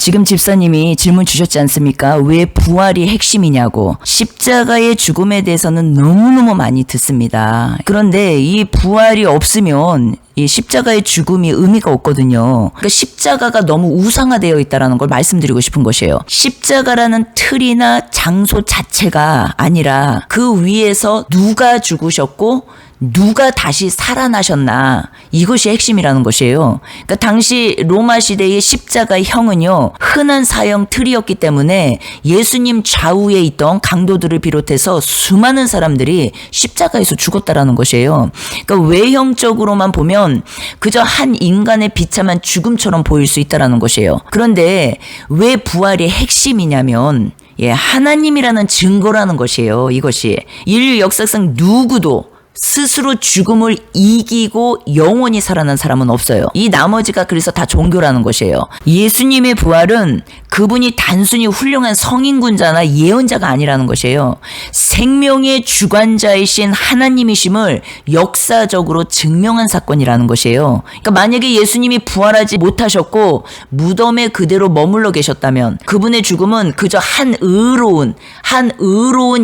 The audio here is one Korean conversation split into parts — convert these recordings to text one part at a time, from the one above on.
지금 집사님이 질문 주셨지 않습니까? 왜 부활이 핵심이냐고. 십자가의 죽음에 대해서는 너무너무 많이 듣습니다. 그런데 이 부활이 없으면 이 십자가의 죽음이 의미가 없거든요. 그러니까 십자가가 너무 우상화되어 있다는 걸 말씀드리고 싶은 것이에요. 십자가라는 틀이나 장소 자체가 아니라 그 위에서 누가 죽으셨고 누가 다시 살아나셨나, 이것이 핵심이라는 것이에요. 그러니까 당시 로마 시대의 십자가의 형은요, 흔한 사형 틀이었기 때문에 예수님 좌우에 있던 강도들을 비롯해서 수많은 사람들이 십자가에서 죽었다라는 것이에요. 그러니까 외형적으로만 보면 그저 한 인간의 비참한 죽음처럼 보일 수 있다라는 것이에요. 그런데 왜 부활이 핵심이냐면 하나님이라는 증거라는 것이에요. 이것이 인류 역사상 누구도 스스로 죽음을 이기고 영원히 살아난 사람은 없어요. 이 나머지가 그래서 다 종교라는 것이에요. 예수님의 부활은 그분이 단순히 훌륭한 성인군자나 예언자가 아니라는 것이에요. 생명의 주관자이신 하나님이심을 역사적으로 증명한 사건이라는 것이에요. 그러니까 만약에 예수님이 부활하지 못하셨고 무덤에 그대로 머물러 계셨다면 그분의 죽음은 그저 한 의로운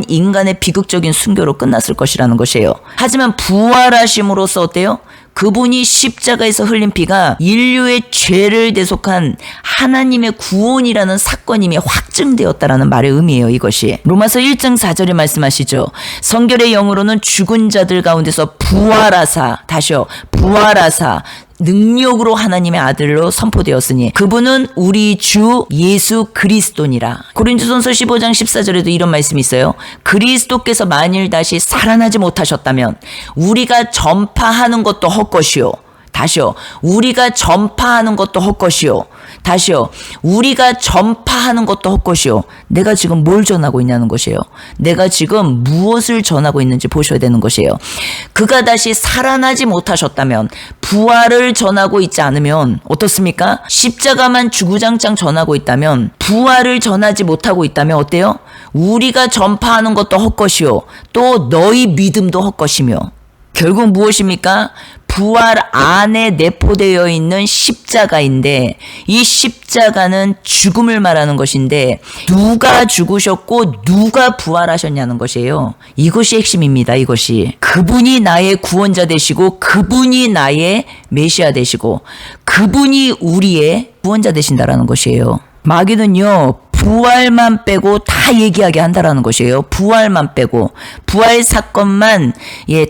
인간의 비극적인 순교로 끝났을 것이라는 것이에요. 하지만 부활하심으로써 어때요? 그분이 십자가에서 흘린 피가 인류의 죄를 대속한 하나님의 구원이라는 사건임이 확증되었다라는 말의 의미예요. 이것이 로마서 1장 4절에 말씀하시죠. 성결의 영으로는 죽은 자들 가운데서 부활하사, 다시요, 부활하사 능력으로 하나님의 아들로 선포되었으니 그분은 우리 주 예수 그리스도니라. 고린도전서 15장 14절에도 이런 말씀이 있어요. 그리스도께서 만일 다시 살아나지 못하셨다면 우리가 전파하는 것도 헛것이요. 다시요. 우리가 전파하는 것도 헛것이요. 다시요. 우리가 전파하는 것도 헛것이요. 내가 지금 뭘 전하고 있냐는 것이에요. 내가 지금 무엇을 전하고 있는지 보셔야 되는 것이에요. 그가 다시 살아나지 못하셨다면, 부활을 전하고 있지 않으면 어떻습니까? 십자가만 주구장창 전하고 있다면, 부활을 전하지 못하고 있다면 어때요? 우리가 전파하는 것도 헛것이요. 또 너희 믿음도 헛것이며. 결국 무엇입니까? 부활 안에 내포되어 있는 십자가인데, 이 십자가는 죽음을 말하는 것인데 누가 죽으셨고 누가 부활하셨냐는 것이에요. 이것이 핵심입니다. 이것이 그분이 나의 구원자 되시고 그분이 나의 메시아 되시고 그분이 우리의 구원자 되신다라는 것이에요. 마귀는요, 부활만 빼고 다 얘기하게 한다라는 것이에요. 부활만 빼고, 부활 사건만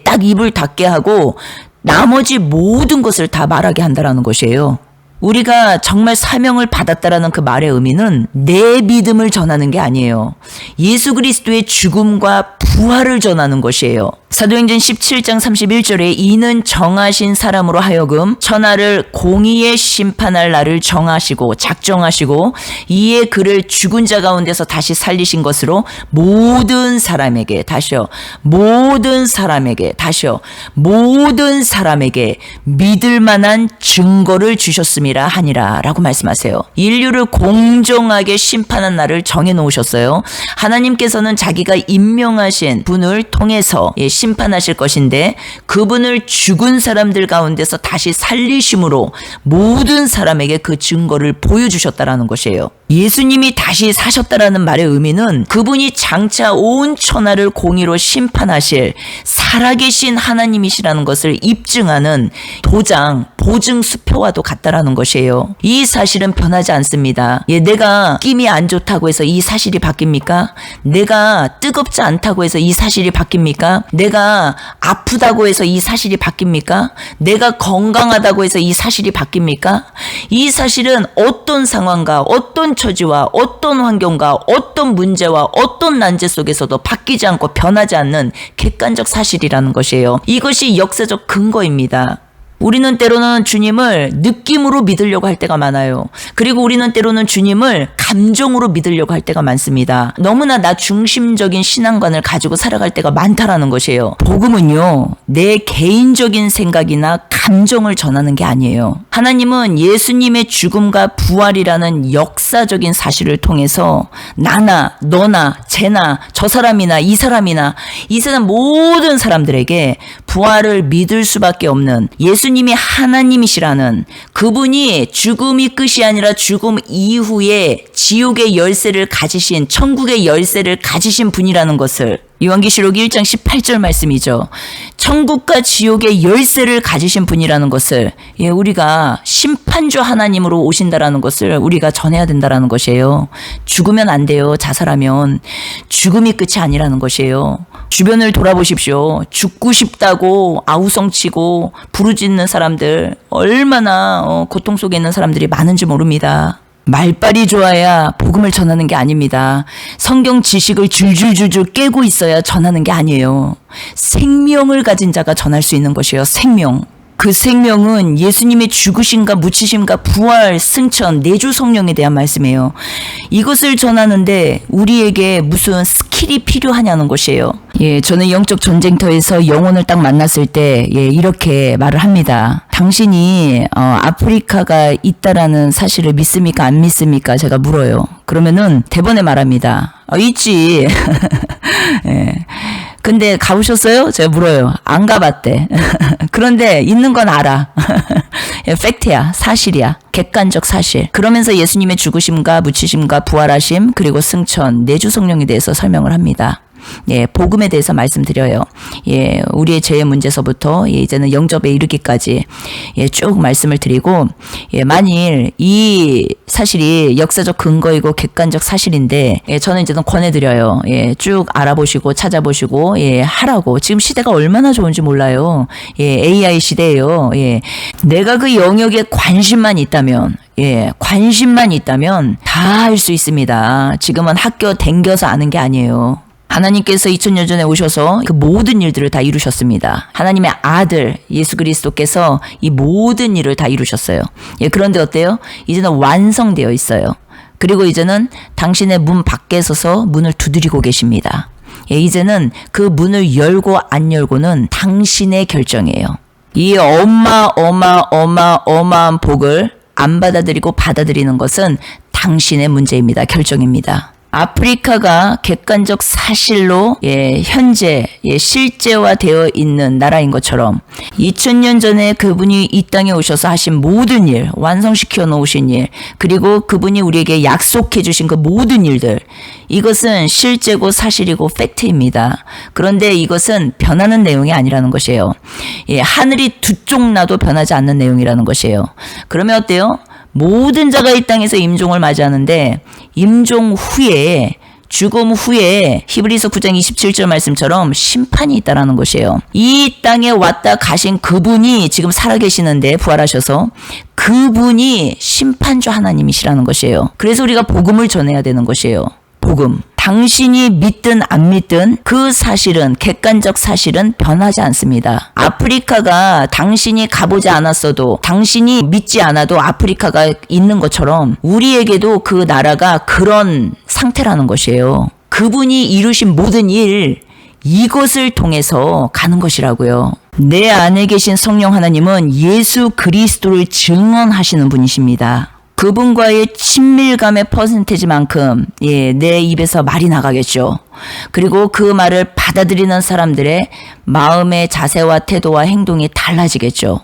딱 입을 닫게 하고 나머지 모든 것을 다 말하게 한다라는 것이에요. 우리가 정말 사명을 받았다라는 그 말의 의미는 내 믿음을 전하는 게 아니에요. 예수 그리스도의 죽음과 부활을 전하는 것이에요. 사도행전 17장 31절에 이는 정하신 사람으로 하여금 천하를 공의에 심판할 날을 정하시고 작정하시고 이에 그를 죽은 자 가운데서 다시 살리신 것으로 모든 사람에게, 다시요, 모든 사람에게, 다시요, 모든 사람에게 믿을 만한 증거를 주셨음이라 하니라 라고 말씀하세요. 인류를 공정하게 심판한 날을 정해놓으셨어요. 하나님께서는 자기가 임명하신 분을 통해서 심판하실 것인데 그분을 죽은 사람들 가운데서 다시 살리심으로 모든 사람에게 그 증거를 보여주셨다라는 것이에요. 예수님이 다시 사셨다라는 말의 의미는 그분이 장차 온 천하를 공의로 심판하실 살아계신 하나님이시라는 것을 입증하는 도장, 보증 수표와도 같다라는 것이에요. 이 사실은 변하지 않습니다. 내가 느낌이 안 좋다고 해서 이 사실이 바뀝니까? 내가 뜨겁지 않다고 해서 이 사실이 바뀝니까? 내가 아프다고 해서 이 사실이 바뀝니까? 내가 건강하다고 해서 이 사실이 바뀝니까? 이 사실은 어떤 상황과 어떤 처지와 어떤 환경과 어떤 문제와 어떤 난제 속에서도 바뀌지 않고 변하지 않는 객관적 사실이라는 것이에요. 이것이 역사적 근거입니다. 우리는 때로는 주님을 느낌으로 믿으려고 할 때가 많아요. 그리고 우리는 때로는 주님을 감정으로 믿으려고 할 때가 많습니다. 너무나 나 중심적인 신앙관을 가지고 살아갈 때가 많다라는 것이에요. 복음은요, 내 개인적인 생각이나 감정을 전하는 게 아니에요. 하나님은 예수님의 죽음과 부활이라는 역사적인 사실을 통해서 나나 너나 쟤나 저 사람이나 이 사람이나 이 세상 모든 사람들에게 부활을 믿을 수밖에 없는, 예수 예수님이 하나님이시라는, 그분이 죽음이 끝이 아니라 죽음 이후에 지옥의 열쇠를 가지신, 천국의 열쇠를 가지신 분이라는 것을, 요한계시록 1장 18절 말씀이죠. 천국과 지옥의 열쇠를 가지신 분이라는 것을, 우리가 심판주 하나님으로 오신다라는 것을 우리가 전해야 된다라는 것이에요. 죽으면 안 돼요. 자살하면. 죽음이 끝이 아니라는 것이에요. 주변을 돌아보십시오. 죽고 싶다고 아우성치고 부르짖는 사람들, 얼마나 고통 속에 있는 사람들이 많은지 모릅니다. 말빨이 좋아야 복음을 전하는 게 아닙니다. 성경 지식을 줄줄줄줄 깨고 있어야 전하는 게 아니에요. 생명을 가진 자가 전할 수 있는 것이에요. 생명. 그 생명은 예수님의 죽으심과 묻히심과 부활, 승천, 내주 성령에 대한 말씀이에요. 이것을 전하는데 우리에게 무슨 스킬이 필요하냐는 것이에요. 저는 영적 전쟁터에서 영혼을 딱 만났을 때 이렇게 말을 합니다. 당신이 아프리카가 있다라는 사실을 믿습니까? 안 믿습니까? 제가 물어요. 그러면은 대번에 말합니다. 있지. 근데 가보셨어요? 제가 물어요. 안 가봤대. 그런데 있는 건 알아. 팩트야. 사실이야. 객관적 사실. 그러면서 예수님의 죽으심과 묻히심과 부활하심 그리고 승천, 내주 성령에 대해서 설명을 합니다. 복음에 대해서 말씀드려요. 우리의 죄의 문제서부터 이제는 영접에 이르기까지 쭉 말씀을 드리고, 만일 이 사실이 역사적 근거이고 객관적 사실인데 저는 이제는 권해드려요. 쭉 알아보시고 찾아보시고 하라고. 지금 시대가 얼마나 좋은지 몰라요. AI 시대예요. 내가 그 영역에 관심만 있다면 다 할 수 있습니다. 지금은 학교 댕겨서 아는 게 아니에요. 하나님께서 2000년 전에 오셔서 그 모든 일들을 다 이루셨습니다. 하나님의 아들 예수 그리스도께서 이 모든 일을 다 이루셨어요. 그런데 어때요? 이제는 완성되어 있어요. 그리고 이제는 당신의 문 밖에 서서 문을 두드리고 계십니다. 이제는 그 문을 열고 안 열고는 당신의 결정이에요. 이 어마어마한 복을 안 받아들이고 받아들이는 것은 당신의 문제입니다. 결정입니다. 아프리카가 객관적 사실로 현재 실제화되어 있는 나라인 것처럼 2000년 전에 그분이 이 땅에 오셔서 하신 모든 일, 완성시켜 놓으신 일, 그리고 그분이 우리에게 약속해 주신 그 모든 일들, 이것은 실제고 사실이고 팩트입니다. 그런데 이것은 변하는 내용이 아니라는 것이에요. 하늘이 두 쪽 나도 변하지 않는 내용이라는 것이에요. 그러면 어때요? 모든 자가 이 땅에서 임종을 맞이하는데 임종 후에, 죽음 후에 히브리서 9장 27절 말씀처럼 심판이 있다라는 것이에요. 이 땅에 왔다 가신 그분이 지금 살아계시는데 부활하셔서 그분이 심판주 하나님이시라는 것이에요. 그래서 우리가 복음을 전해야 되는 것이에요. 복음. 당신이 믿든 안 믿든 그 사실은, 객관적 사실은 변하지 않습니다. 아프리카가 당신이 가보지 않았어도, 당신이 믿지 않아도 아프리카가 있는 것처럼 우리에게도 그 나라가 그런 상태라는 것이에요. 그분이 이루신 모든 일, 이것을 통해서 가는 것이라고요. 내 안에 계신 성령 하나님은 예수 그리스도를 증언하시는 분이십니다. 그분과의 친밀감의 퍼센테이지만큼 내 입에서 말이 나가겠죠. 그리고 그 말을 받아들이는 사람들의 마음의 자세와 태도와 행동이 달라지겠죠.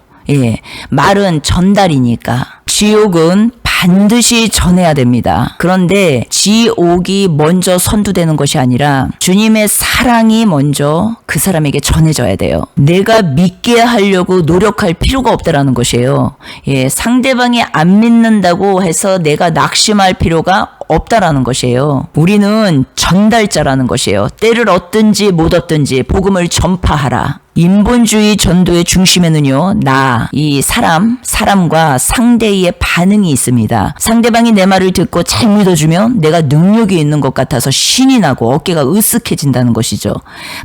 말은 전달이니까. 지옥은 반드시 전해야 됩니다. 그런데 지옥이 먼저 선두되는 것이 아니라 주님의 사랑이 먼저 그 사람에게 전해져야 돼요. 내가 믿게 하려고 노력할 필요가 없다라는 것이에요. 상대방이 안 믿는다고 해서 내가 낙심할 필요가 없다라는 것이에요. 우리는 전달자라는 것이에요. 때를 얻든지 못 얻든지 복음을 전파하라. 인본주의 전도의 중심에는요, 이 사람과 상대의 반응이 있습니다. 상대방이 내 말을 듣고 잘 믿어주면 내가 능력이 있는 것 같아서 신이 나고 어깨가 으쓱해진다는 것이죠.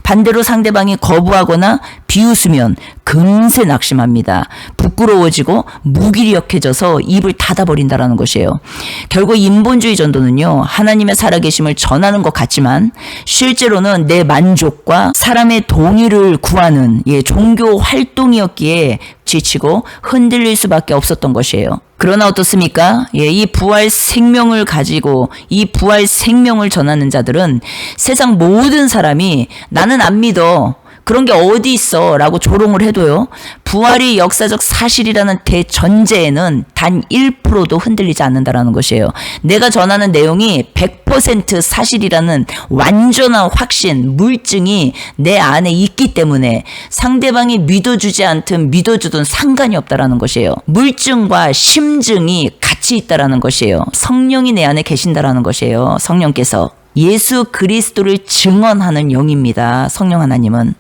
반대로 상대방이 거부하거나 비웃으면 금세 낙심합니다. 부끄러워지고 무기력해져서 입을 닫아버린다라는 것이에요. 결국 인본주의 전도는요, 하나님의 살아계심을 전하는 것 같지만 실제로는 내 만족과 사람의 동의를 구하는 종교 활동이었기에 지치고 흔들릴 수밖에 없었던 것이에요. 그러나 어떻습니까? 이 부활 생명을 가지고 이 부활 생명을 전하는 자들은 세상 모든 사람이 나는 안 믿어, 그런 게 어디 있어? 라고 조롱을 해도요. 부활이 역사적 사실이라는 대전제에는 단 1%도 흔들리지 않는다라는 것이에요. 내가 전하는 내용이 100% 사실이라는 완전한 확신, 물증이 내 안에 있기 때문에 상대방이 믿어주지 않든 믿어주든 상관이 없다라는 것이에요. 물증과 심증이 같이 있다라는 것이에요. 성령이 내 안에 계신다라는 것이에요. 성령께서. 예수 그리스도를 증언하는 영입니다. 성령 하나님은.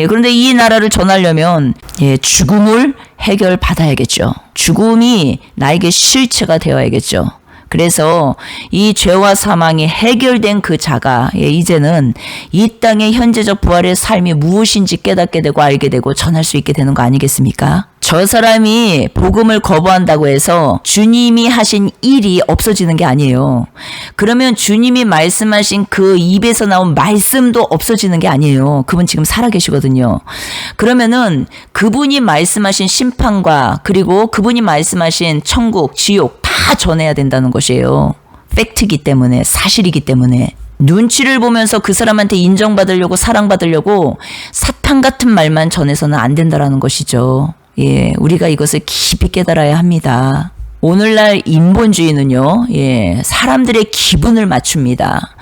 그런데 이 나라를 전하려면 죽음을 해결받아야겠죠. 죽음이 나에게 실체가 되어야겠죠. 그래서 이 죄와 사망이 해결된 그 자가 이제는 이 땅의 현재적 부활의 삶이 무엇인지 깨닫게 되고 알게 되고 전할 수 있게 되는 거 아니겠습니까? 저 사람이 복음을 거부한다고 해서 주님이 하신 일이 없어지는 게 아니에요. 그러면 주님이 말씀하신 그 입에서 나온 말씀도 없어지는 게 아니에요. 그분 지금 살아계시거든요. 그러면은 그분이 말씀하신 심판과 그리고 그분이 말씀하신 천국, 지옥 다 전해야 된다는 것이에요. 팩트이기 때문에, 사실이기 때문에. 눈치를 보면서 그 사람한테 인정받으려고 사랑받으려고 사탄 같은 말만 전해서는 안 된다라는 것이죠. 우리가 이것을 깊이 깨달아야 합니다. 오늘날 인본주의는요, 사람들의 기분을 맞춥니다.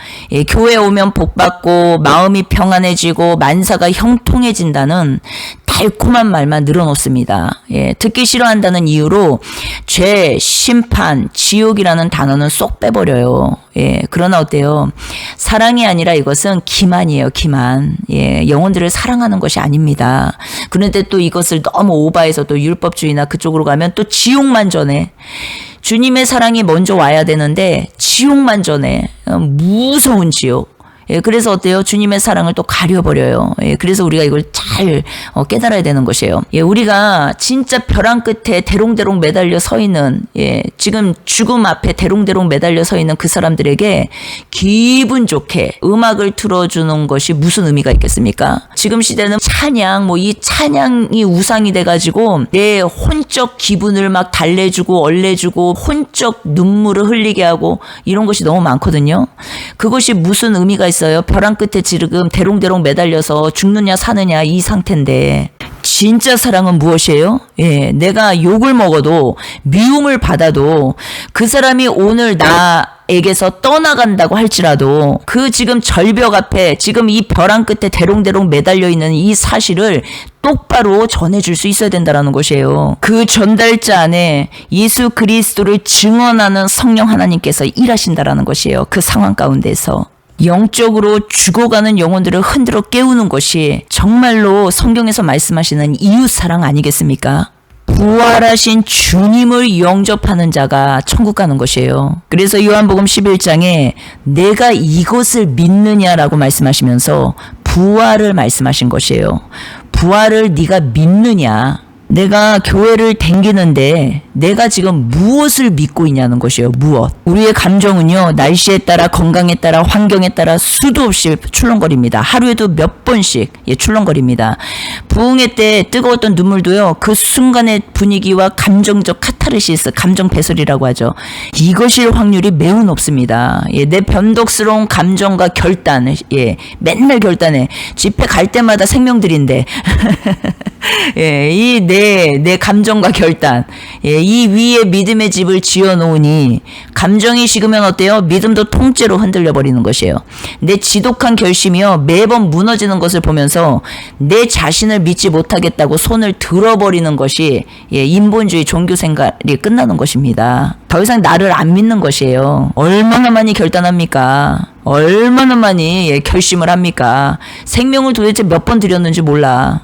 교회 오면 복받고 마음이 평안해지고 만사가 형통해진다는 달콤한 말만 늘어놓습니다. 듣기 싫어한다는 이유로 죄, 심판, 지옥이라는 단어는 쏙 빼버려요. 그러나 어때요? 사랑이 아니라 이것은 기만이에요, 기만. 영혼들을 사랑하는 것이 아닙니다. 그런데 또 이것을 너무 오바해서 또 율법주의나 그쪽으로 가면 또 지옥만 전해. 주님의 사랑이 먼저 와야 되는데 지옥만 전해. 무서운 지옥. 그래서 어때요? 주님의 사랑을 또 가려버려요. 그래서 우리가 이걸 잘 깨달아야 되는 것이에요. 우리가 진짜 벼랑 끝에 대롱대롱 매달려 서 있는, 지금 죽음 앞에 대롱대롱 매달려 서 있는 그 사람들에게 기분 좋게 음악을 틀어주는 것이 무슨 의미가 있겠습니까? 지금 시대는 찬양, 이 찬양이 우상이 돼가지고 내 혼적 기분을 막 달래주고 얼래주고 혼적 눈물을 흘리게 하고 이런 것이 너무 많거든요. 그것이 무슨 의미가 있어요? 벼랑 끝에 지금 대롱대롱 매달려서 죽느냐 사느냐 이 상태인데 진짜 사랑은 무엇이에요? 내가 욕을 먹어도 미움을 받아도 그 사람이 오늘 나에게서 떠나간다고 할지라도 그 지금 절벽 앞에 지금 이 벼랑 끝에 대롱대롱 매달려 있는 이 사실을 똑바로 전해줄 수 있어야 된다는 것이에요. 그 전달자 안에 예수 그리스도를 증언하는 성령 하나님께서 일하신다라는 것이에요. 그 상황 가운데서. 영적으로 죽어가는 영혼들을 흔들어 깨우는 것이 정말로 성경에서 말씀하시는 이웃사랑 아니겠습니까? 부활하신 주님을 영접하는 자가 천국 가는 것이에요. 그래서 요한복음 11장에 내가 이것을 믿느냐라고 말씀하시면서 부활을 말씀하신 것이에요. 부활을 네가 믿느냐? 내가 교회를 댕기는데 내가 지금 무엇을 믿고 있냐는 것이에요. 무엇. 우리의 감정은요. 날씨에 따라 건강에 따라 환경에 따라 수도 없이 출렁거립니다. 하루에도 몇 번씩 출렁거립니다. 부흥회 때 뜨거웠던 눈물도요. 그 순간의 분위기와 감정적 카타르시스, 감정 배설이라고 하죠. 이것일 확률이 매우 높습니다. 내 변덕스러운 감정과 결단, 맨날 결단해. 집회 갈 때마다 생명들인데 내 감정과 결단, 이 위에 믿음의 집을 지어놓으니 감정이 식으면 어때요? 믿음도 통째로 흔들려 버리는 것이에요. 내 지독한 결심이요 매번 무너지는 것을 보면서 내 자신을 믿지 못하겠다고 손을 들어버리는 것이 인본주의 종교 생활이 끝나는 것입니다. 더 이상 나를 안 믿는 것이에요. 얼마나 많이 결단합니까? 얼마나 많이 결심을 합니까? 생명을 도대체 몇 번 드렸는지 몰라.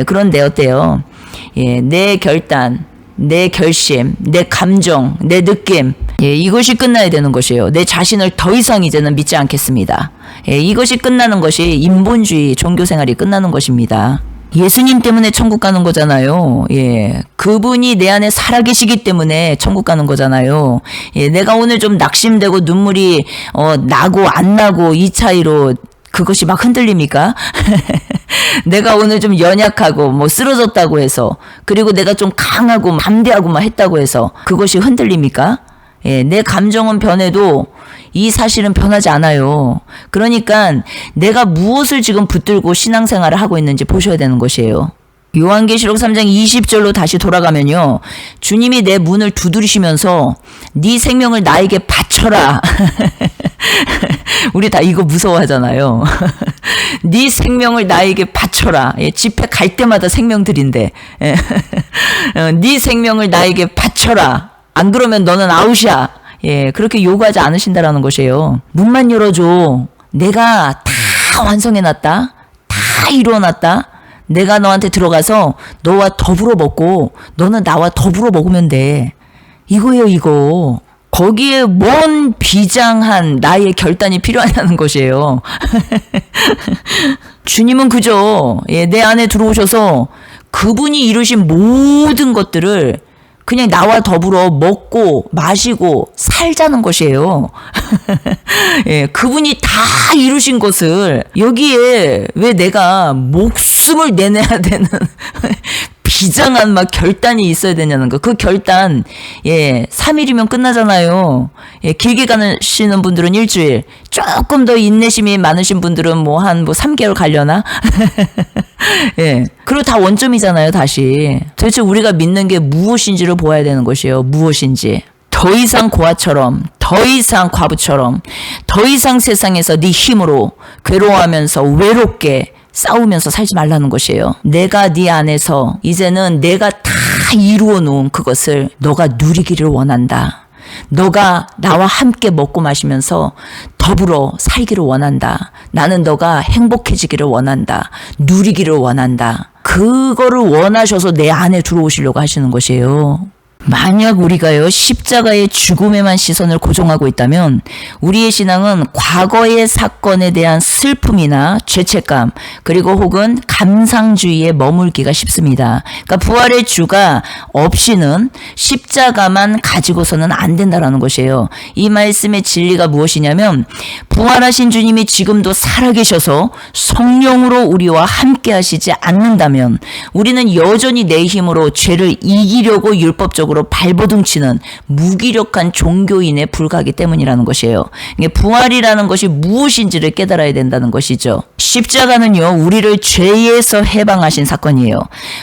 그런데 어때요? 내 결단, 내 결심, 내 감정, 내 느낌, 이것이 끝나야 되는 것이에요. 내 자신을 더 이상 이제는 믿지 않겠습니다. 이것이 끝나는 것이 인본주의 종교생활이 끝나는 것입니다. 예수님 때문에 천국 가는 거잖아요. 그분이 내 안에 살아계시기 때문에 천국 가는 거잖아요. 내가 오늘 좀 낙심되고 눈물이 나고 안 나고 이 차이로 그것이 막 흔들립니까? 내가 오늘 좀 연약하고 쓰러졌다고 해서, 그리고 내가 좀 강하고 담대하고 막 했다고 해서 그것이 흔들립니까? 예, 내 감정은 변해도 이 사실은 변하지 않아요. 그러니까 내가 무엇을 지금 붙들고 신앙생활을 하고 있는지 보셔야 되는 것이에요. 요한계시록 3장 20절로 다시 돌아가면요. 주님이 내 문을 두드리시면서 네 생명을 나에게 바쳐라. 우리 다 이거 무서워하잖아요. 네 생명을 나에게 바쳐라. 예, 집회 갈 때마다 생명들인데. 예. 네 생명을 나에게 바쳐라. 안 그러면 너는 아웃이야. 예, 그렇게 요구하지 않으신다라는 것이에요. 문만 열어줘. 내가 다 완성해놨다. 다 이루어놨다. 내가 너한테 들어가서 너와 더불어 먹고 너는 나와 더불어 먹으면 돼. 이거예요, 이거. 거기에 뭔 비장한 나의 결단이 필요하냐는 것이에요. 주님은 그저 내 안에 들어오셔서 그분이 이루신 모든 것들을 그냥 나와 더불어 먹고 마시고 살자는 것이에요. 예, 그분이 다 이루신 것을 여기에 왜 내가 목숨을 내내야 되는 비장한 막 결단이 있어야 되냐는 거. 그 결단, 3일이면 끝나잖아요. 예, 길게 가시는 분들은 일주일, 조금 더 인내심이 많으신 분들은 3개월 가려나? 예. 그리고 다 원점이잖아요, 다시. 도대체 우리가 믿는 게 무엇인지를 보아야 되는 것이에요. 무엇인지. 더 이상 고아처럼, 더 이상 과부처럼, 더 이상 세상에서 네 힘으로 괴로워하면서 외롭게 싸우면서 살지 말라는 것이에요. 내가 네 안에서 이제는 내가 다 이루어 놓은 그것을 너가 누리기를 원한다. 너가 나와 함께 먹고 마시면서 더불어 살기를 원한다. 나는 너가 행복해지기를 원한다. 누리기를 원한다. 그거를 원하셔서 내 안에 들어오시려고 하시는 것이에요. 만약 우리가요, 십자가의 죽음에만 시선을 고정하고 있다면 우리의 신앙은 과거의 사건에 대한 슬픔이나 죄책감, 그리고 혹은 감상주의에 머물기가 쉽습니다. 그러니까 부활의 주가 없이는 십자가만 가지고서는 안 된다라는 것이에요. 이 말씀의 진리가 무엇이냐면 부활하신 주님이 지금도 살아계셔서 성령으로 우리와 함께 하시지 않는다면 우리는 여전히 내 힘으로 죄를 이기려고 율법적으로 발버둥치는 무기력한 종교인에 불과하기 때문이라는 것이에요. 부활이라는 것이 무엇인지를 깨달아야 된다는 것이죠. 십자가는요, 우리를 죄에서 해방하신 사건이에요.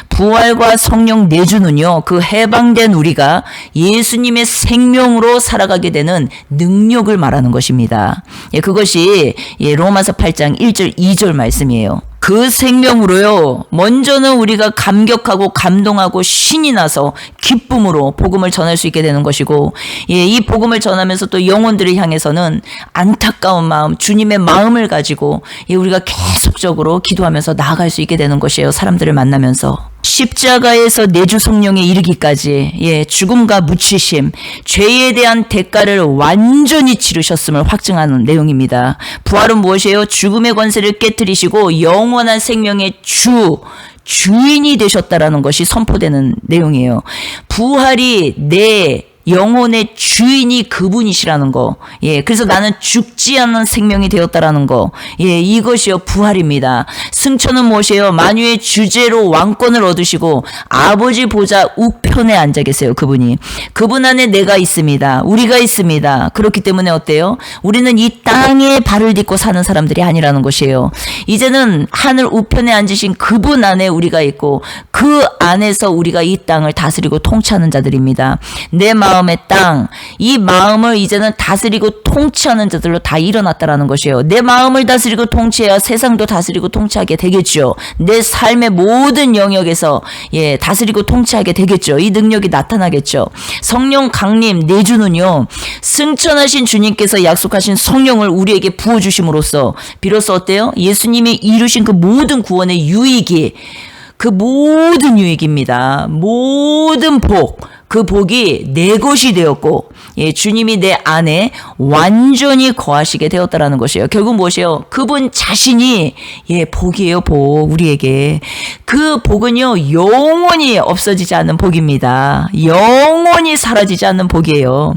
부활과 성령 내주는요, 그 해방된 우리가 예수님의 생명으로 살아가게 되는 능력을 말하는 것입니다. 그것이 로마서 8장 1절 2절 말씀이에요. 그 생명으로요, 먼저는 우리가 감격하고 감동하고 신이 나서 기쁨으로 복음을 전할 수 있게 되는 것이고, 이 복음을 전하면서 또 영혼들을 향해서는 안타까운 마음, 주님의 마음을 가지고 우리가 계속적으로 기도하면서 나아갈 수 있게 되는 것이에요. 사람들을 만나면서. 십자가에서 내주 성령에 이르기까지 죽음과 묻히심, 죄에 대한 대가를 완전히 치르셨음을 확증하는 내용입니다. 부활은 무엇이에요? 죽음의 권세를 깨뜨리시고 영원한 생명의 주인이 되셨다라는 것이 선포되는 내용이에요. 부활이 내 영혼의 주인이 그분이시라는 거. 그래서 나는 죽지 않는 생명이 되었다라는 거. 이것이요, 부활입니다. 승천은 무엇이에요? 만유의 주제로 왕권을 얻으시고 아버지 보좌 우편에 앉아 계세요, 그분이. 그분 안에 내가 있습니다. 우리가 있습니다. 그렇기 때문에 어때요? 우리는 이 땅에 발을 딛고 사는 사람들이 아니라는 것이에요. 이제는 하늘 우편에 앉으신 그분 안에 우리가 있고 그 안에서 우리가 이 땅을 다스리고 통치하는 자들입니다. 내 마음의 땅, 이 마음을 이제는 다스리고 통치하는 자들로 다 일어났다라는 것이에요. 내 마음을 다스리고 통치해야 세상도 다스리고 통치하게 되겠죠. 내 삶의 모든 영역에서 다스리고 통치하게 되겠죠. 이 능력이 나타나겠죠. 성령 강림 내주는요, 승천하신 주님께서 약속하신 성령을 우리에게 부어주심으로써 비로소 어때요? 예수님이 이루신 그 모든 구원의 유익이, 그 모든 유익입니다. 모든 복, 그 복이 내 것이 되었고, 주님이 내 안에 완전히 거하시게 되었다라는 것이에요. 결국 무엇이에요? 그분 자신이 복이에요, 복. 우리에게 그 복은요, 영원히 없어지지 않는 복입니다. 영원히 사라지지 않는 복이에요.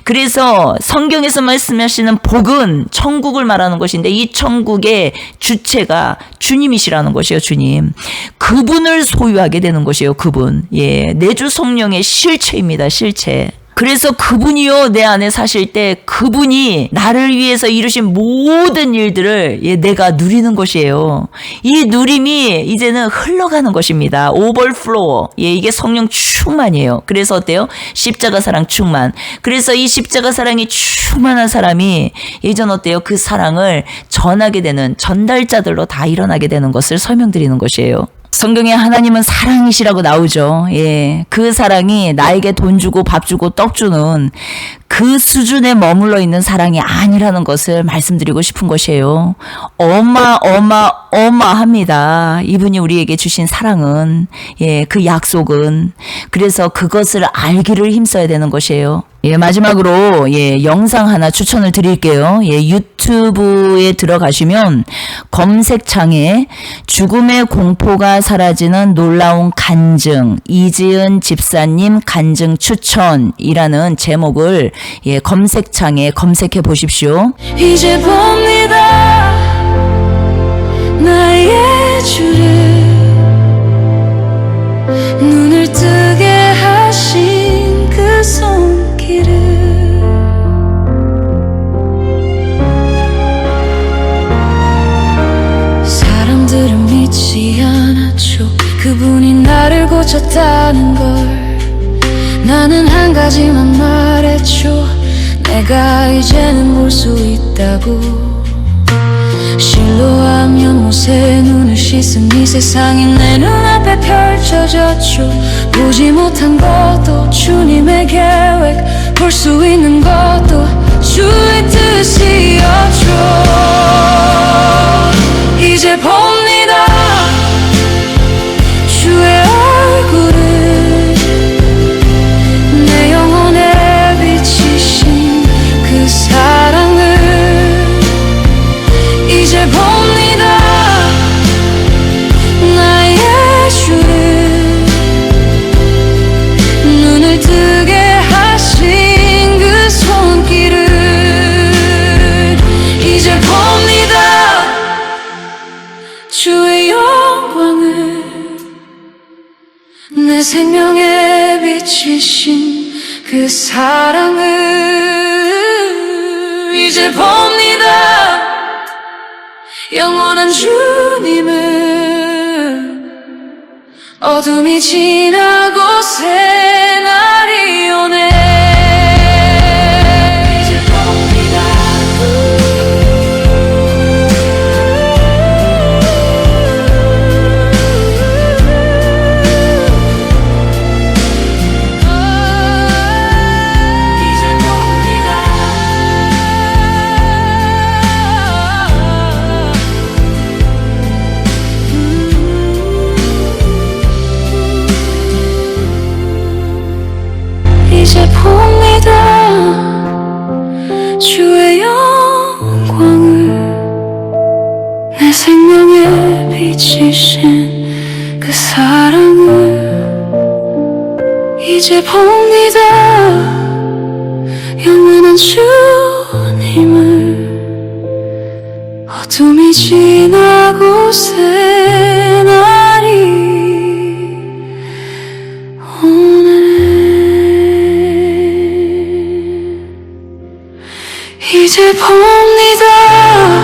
그래서 성경에서 말씀하시는 복은 천국을 말하는 것인데 이 천국의 주체가 주님이시라는 것이에요. 주님, 그분을 소유하게 되는 것이에요. 그분, 내주 성령의 실체입니다. 실체. 그래서 그분이요 내 안에 사실 때 그분이 나를 위해서 이루신 모든 일들을 내가 누리는 것이에요. 이 누림이 이제는 흘러가는 것입니다. 오버플로우. 이게 성령 충만이에요. 그래서 어때요? 십자가 사랑 충만. 그래서 이 십자가 사랑이 충만한 사람이 예전 어때요? 그 사랑을 전하게 되는 전달자들로 다 일어나게 되는 것을 설명드리는 것이에요. 성경에 하나님은 사랑이시라고 나오죠. 그 사랑이 나에게 돈 주고 밥 주고 떡 주는 그 수준에 머물러 있는 사랑이 아니라는 것을 말씀드리고 싶은 것이에요. 어마어마합니다. 이분이 우리에게 주신 사랑은, 그 약속은. 그래서 그것을 알기를 힘써야 되는 것이에요. 마지막으로, 영상 하나 추천을 드릴게요. 유튜브에 들어가시면 검색창에 죽음의 공포가 사라지는 놀라운 간증, 이지은 집사님 간증 추천이라는 제목을 검색창에 검색해 보십시오. 이제 봅니다 나의 주를 눈을 뜨게 하신 그 손길을 사람들은 믿지 않았죠. 그분이 나를 고쳤다는 걸 나는 한 가지만 말했죠. 내가 이제는 볼 수 있다고. 실로암 연못에 눈을 씻은 이 세상이 내 눈앞에 펼쳐졌죠. 보지 못한 것도 주님의 계획 볼 수 있는 것도 주의 뜻이었죠. 이제 봅니다 주의 얼굴을 내 영혼에 비치신 그 사랑을 이제 봅니다 나의 주를 눈을 뜨게 하신 그 손길을 이제 봅니다 주의 영광을 내 생명에 비치신 그 사랑을 이제 봅니다 영원한 주님을 어둠이 지나고 새 날이 오네 이제 봅니다 이제 봅니다 주의 영광을 내 생명에 비치신 그 사랑을 이제 봅니다 영원한 주님을 어둠이 지나고 새 날이 오네 이제 봅니다